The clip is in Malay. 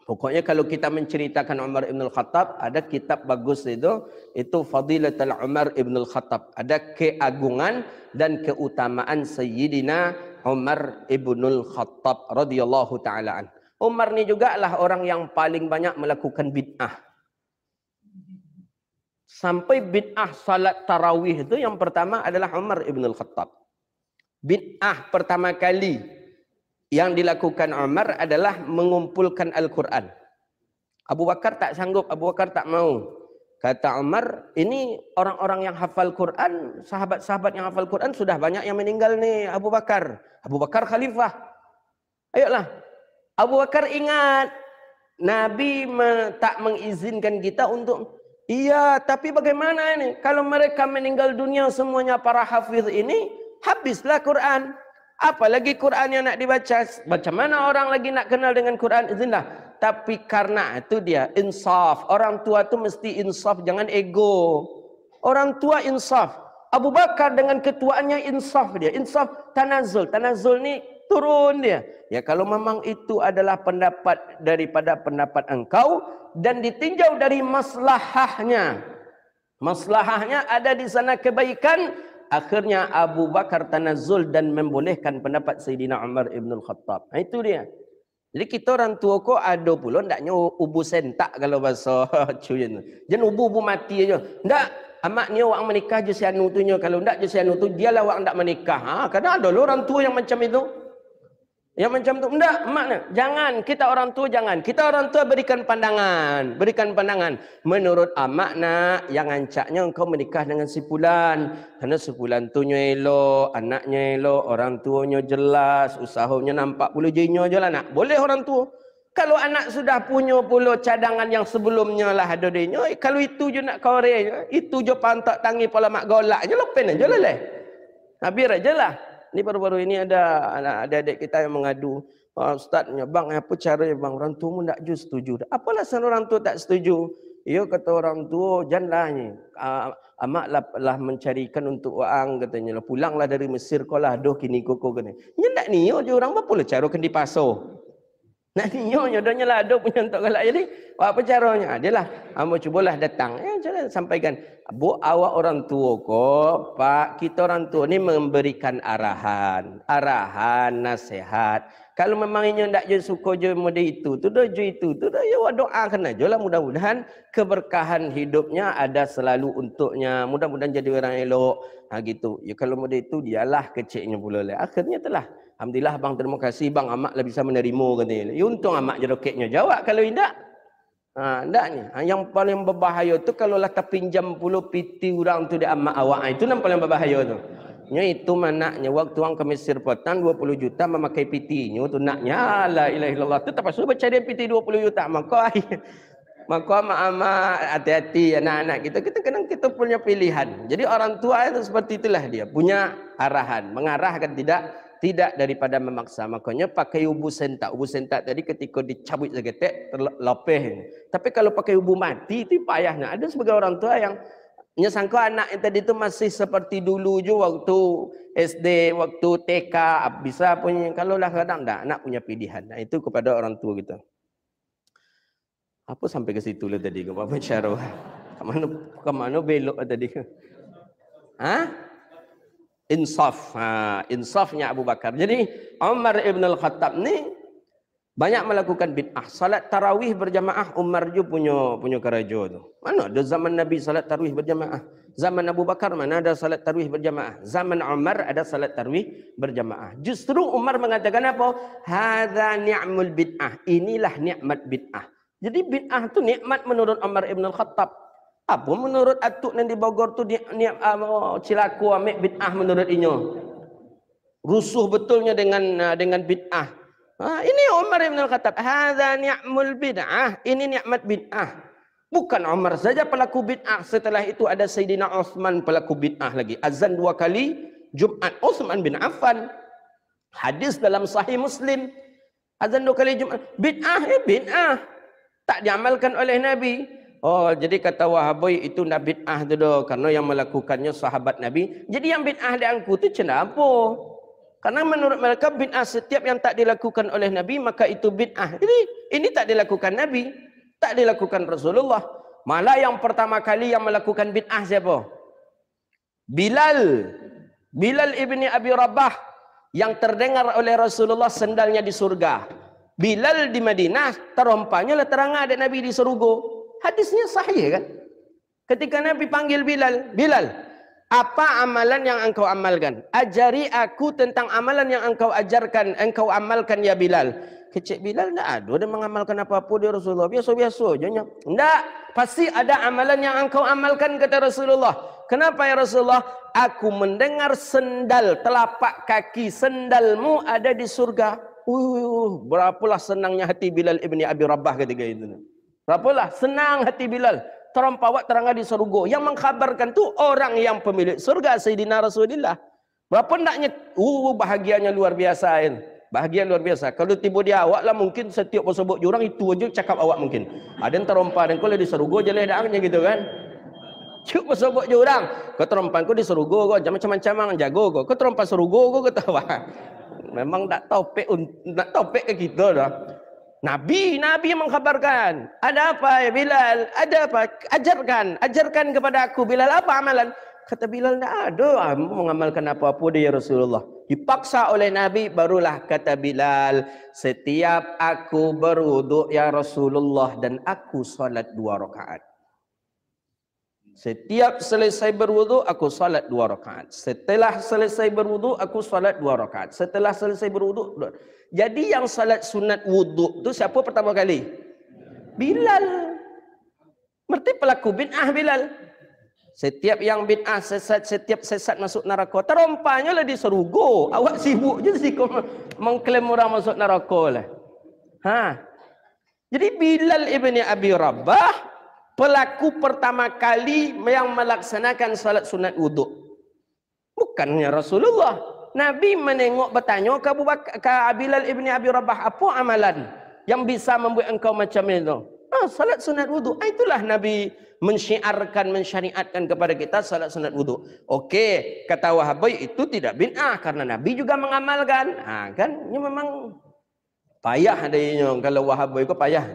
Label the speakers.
Speaker 1: Pokoknya kalau kita menceritakan Umar ibn al-Khattab, ada kitab bagus itu Fadilatul Umar ibn al-Khattab. Ada keagungan dan keutamaan Sayyidina Umar ibn al-Khattab radhiyallahu ta'ala an. Umar ni juga lah orang yang paling banyak melakukan bid'ah. Sampai bid'ah salat tarawih itu yang pertama adalah Umar ibn al-Khattab. Bid'ah pertama kali yang dilakukan Umar adalah mengumpulkan Al-Quran. Abu Bakar tak sanggup, Abu Bakar tak mau. Kata Umar, ini orang-orang yang hafal Quran, sahabat-sahabat yang hafal Quran sudah banyak yang meninggal nih Abu Bakar. Abu Bakar khalifah. Ayolah. Abu Bakar ingat, Nabi tak mengizinkan kita untuk, iya tapi bagaimana ini? Kalau mereka meninggal dunia semuanya para hafiz ini, habislah Quran. Apalagi Quran yang nak dibaca. Macam mana orang lagi nak kenal dengan Quran? Izinlah. Tapi karena itu dia insaf. Orang tua tu mesti insaf, jangan ego. Orang tua insaf. Abu Bakar dengan ketuaannya insaf dia. Insaf tanazul. Tanazul ni turun dia. Ya kalau memang itu adalah pendapat daripada pendapat engkau dan ditinjau dari maslahahnya. Maslahahnya ada di sana kebaikan. Akhirnya Abu Bakar tanazul dan membolehkan pendapat Sayyidina Umar ibn al-Khattab. Nah, itu dia. Jadi kita orang tua kok ada pula ndaknya ubu sentak kalau bahasa cuyan. Jangan ubu mati aja. Ndak, amaknya orang menikah je si anu tu nya. Kalau ndak je si anu tu dialah orang ndak menikah. Kadang ada orang tua yang macam itu. Yang macam tu enggak, makna jangan, kita orang tua jangan. Kita orang tua berikan pandangan, menurut amak nak yang ancaknya engkau menikah dengan si fulan kerana si fulan tu nya elok, anaknya elok, orang tuanya jelas, usahanya nampak pula jinyo je lah nak. Boleh orang tua. Kalau anak sudah punya pula cadangan yang sebelumnya lah ada dia, kalau itu je nak korek, itu je pantak tangi pala mak golak je, lepen aja lah leh. Biar aja lah. Ni baru-baru ini ada adik kita yang mengadu, ustaznya bang, apa caranya bang, orang tua mu tak setuju. Apa alasan orang tua tak setuju? Ya kata orang tua, janganlah ni. Amak lah mencarikan untuk orang katanya lah. Pulanglah dari Mesir kau lah, doh kini koko kena. Ya tak ni je orang apa lah cara kendi paso. Nak ni yo nyodanya lah doh punya untuk galak jadi. Apa caranya? Adalah hamba cubalah datang. Jangan sampaikan. Bu awak orang tua kok, Pak, kita orang tua ni memberikan arahan, nasihat. Kalau memang inya ndak je suka je mode itu, tu dah je itu, tu dah ya doakan aja lah mudah-mudahan keberkahan hidupnya ada selalu untuknya. Mudah-mudahan jadi orang elok. Gitu. Ya kalau mode itu dialah kecilnya pula lah. Akhirnya telah. Alhamdulillah bang, terima kasih bang, amak lah bisa menerima katanya. Ya untung amak je roketnya jawab kalau tidak. Enggak ni. Yang paling berbahaya tu kalau lah terpinjam puluh piti orang tu di amak awak. Itu yang paling berbahaya tu. Nya itu manaknya waktu orang ke Mesir petang 20 juta memakai pitinya tu naknya la ilaha illallah tu tak pasal baca dia piti 20 juta maka amak hati-hati anak-anak kita kadang kita punya pilihan. Jadi orang tua itu seperti itulah dia punya arahan, mengarahkan tidak daripada memaksa. Makanya pakai ubu sentak. Ubu sentak tadi ketika dicabut segetek terlopeh. Tapi kalau pakai ubu mati itu payahnya. Ada sebagai orang tua yang sangka anak yang tadi itu masih seperti dulu je waktu SD, waktu TK bisa punya. Kalau lah kadang tak anak punya pilihan. Nah, itu kepada orang tua kita. Apa sampai ke situ lah tadi? Apa cara? Kemana belok tadi? Insaf. Insafnya Abu Bakar. Jadi Umar ibn al-Khattab ni banyak melakukan bid'ah. Salat tarawih berjamaah Umar je punya keraja tu. Mana ada zaman Nabi salat tarawih berjamaah? Zaman Abu Bakar mana ada salat tarawih berjamaah? Zaman Umar ada salat tarawih berjamaah. Justru Umar mengatakan apa? Hadza ni'mul bid'ah. Inilah nikmat bid'ah. Jadi bid'ah tu nikmat menurut Umar ibn al-Khattab. Apa menurut atuk yang di Bogor tu cilaku ambil bid'ah menurut inyo. Rusuh betulnya dengan bid'ah. Ini Umar ibn al-Khattab. Hadza ni'mul bid'ah. Ini nikmat bid'ah. Bukan Umar saja pelaku bid'ah. Setelah itu ada Sayyidina Uthman pelaku bid'ah lagi. Azan 2 kali Jumat. Uthman bin Affan. Hadis dalam Sahih Muslim. Azan 2 kali Jumat. Bid'ah bid'ah. Tak diamalkan oleh Nabi. Oh, jadi kata Wahabi itu nak bid'ah tu doh karena yang melakukannya sahabat Nabi. Jadi yang bid'ah diangku tu kenapa? Karena menurut mereka bid'ah setiap yang tak dilakukan oleh Nabi maka itu bid'ah. Jadi Ini tak dilakukan Nabi, tak dilakukan Rasulullah. Malah yang pertama kali yang melakukan bid'ah siapa? Bilal. Bilal ibni Abi Rabah, yang terdengar oleh Rasulullah sendalnya di surga. Bilal di Madinah, terompanya lah terang ada Nabi di surga. Hadisnya sahih kan? Ketika Nabi panggil Bilal, Bilal, apa amalan yang engkau amalkan? Ajari aku tentang amalan yang engkau ajarkan, engkau amalkan ya Bilal. Kecik Bilal, tak ada dia mengamalkan apa-apa dia Rasulullah. Biasa-biasa je. Tak, pasti ada amalan yang engkau amalkan, kata Rasulullah. Kenapa ya Rasulullah? Aku mendengar sendal, telapak kaki sendalmu ada di surga. Berapalah senangnya hati Bilal ibni Abi Rabah ketika itu. Berapalah senang hati Bilal. Terompawak terang di surga. Yang mengkhabarkan tu orang yang pemilik surga, Sayyidina Rasulullah. Berapa naknya? Bahagianya luar biasa ini. Bahagia luar biasa. Kalau tiba dia awak lah, mungkin setiap sebut jurang itu aja cakap awak mungkin. Ada yang terompa dan kau di surga je lah daangnya gitu kan. Cuba sebut jurang. Kau terompa kau di surga kau, macam-macam jago kau. Kau terompa surga kau kata awak. Memang tak topik ke kita dah. Nabi yang mengkhabarkan. Ada apa ya Bilal? Ada apa? Ajarkan kepada aku Bilal, apa amalan? Kata Bilal, tak ada mengamalkan apa-apa dia Rasulullah. Dipaksa oleh Nabi, barulah kata Bilal, setiap aku berwuduk ya Rasulullah dan aku salat 2 rakaat. Setiap selesai berwuduk aku salat 2 rakaat. Setelah selesai berwuduk aku salat 2 rakaat. Setelah selesai berwuduk. Jadi yang salat sunat wuduk tu siapa pertama kali? Bilal. Berarti pelaku bid'ah Bilal. Setiap yang bid'ah sesat, setiap sesat masuk neraka, terompanya lah di surga. Awak sibuk je sih kau mengklaim orang masuk neraka lah. Jadi Bilal ibni Abi Rabah pelaku pertama kali yang melaksanakan salat sunat wuduk. Bukannya Rasulullah. Nabi menengok bertanya ke Bilal ibni Abi Rabah, apa amalan yang bisa membuat engkau macam itu? Salat sunat wuduk. Itulah Nabi mensyiarkan, mensyariatkan kepada kita salat sunat wuduk. Okey, kata Wahabi itu tidak bid'ah karena Nabi juga mengamalkan. Kan ini memang payah adanya kalau Wahabi itu payah.